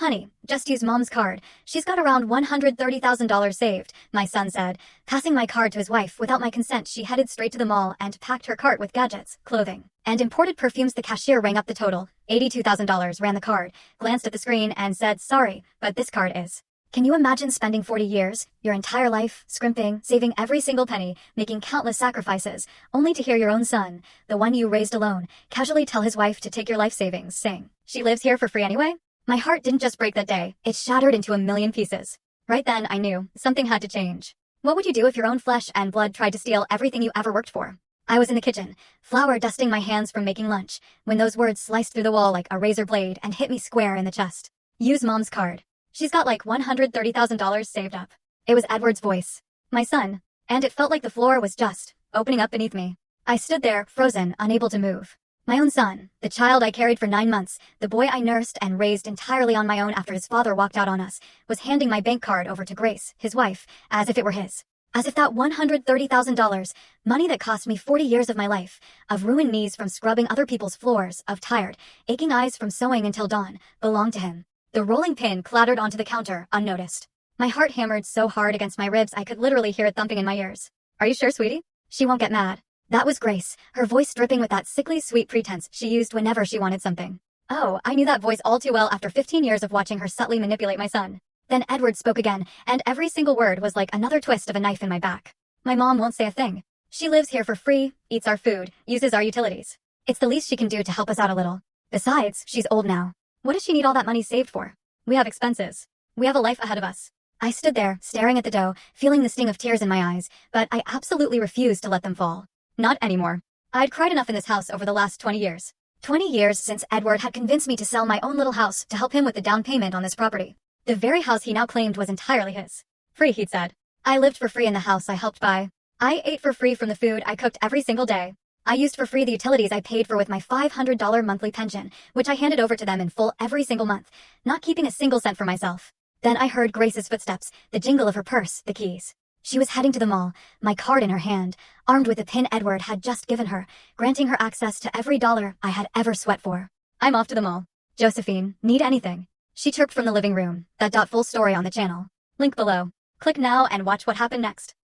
Honey, just use Mom's card. She's got around $130,000 saved, my son said. Passing my card to his wife without my consent, she headed straight to the mall and packed her cart with gadgets, clothing, and imported perfumes. The cashier rang up the total. $82,000, ran the card, glanced at the screen and said, "Sorry, but this card is." Can you imagine spending 40 years, your entire life, scrimping, saving every single penny, making countless sacrifices, only to hear your own son, the one you raised alone, casually tell his wife to take your life savings, saying, "She lives here for free anyway?" My heart didn't just break that day, it shattered into a million pieces. Right then, I knew something had to change. What would you do if your own flesh and blood tried to steal everything you ever worked for? I was in the kitchen, flour dusting my hands from making lunch, when those words sliced through the wall like a razor blade and hit me square in the chest. Use Mom's card. She's got like $130,000 saved up. It was Edward's voice. My son. And it felt like the floor was just opening up beneath me. I stood there, frozen, unable to move. My own son, the child I carried for 9 months, the boy I nursed and raised entirely on my own after his father walked out on us, was handing my bank card over to Grace, his wife, as if it were his. As if that $130,000, money that cost me 40 years of my life, of ruined knees from scrubbing other people's floors, of tired, aching eyes from sewing until dawn, belonged to him. The rolling pin clattered onto the counter, unnoticed. My heart hammered so hard against my ribs I could literally hear it thumping in my ears. "Are you sure, sweetie? She won't get mad." That was Grace, her voice dripping with that sickly sweet pretense she used whenever she wanted something. Oh, I knew that voice all too well after 15 years of watching her subtly manipulate my son. Then Edward spoke again, and every single word was like another twist of a knife in my back. "My mom won't say a thing. She lives here for free, eats our food, uses our utilities. It's the least she can do to help us out a little. Besides, she's old now. What does she need all that money saved for? We have expenses. We have a life ahead of us." I stood there, staring at the dough, feeling the sting of tears in my eyes, but I absolutely refused to let them fall. Not anymore. I'd cried enough in this house over the last 20 years. 20 years since Edward had convinced me to sell my own little house to help him with the down payment on this property. The very house he now claimed was entirely his. Free, he'd said. I lived for free in the house I helped buy. I ate for free from the food I cooked every single day. I used for free the utilities I paid for with my $500 monthly pension, which I handed over to them in full every single month, not keeping a single cent for myself. Then I heard Grace's footsteps, the jingle of her purse, the keys. She was heading to the mall, my card in her hand, armed with the pin Edward had just given her, granting her access to every dollar I had ever sweat for. "I'm off to the mall. Josephine, need anything?" She chirped from the living room. That full story on the channel. Link below. Click now and watch what happened next.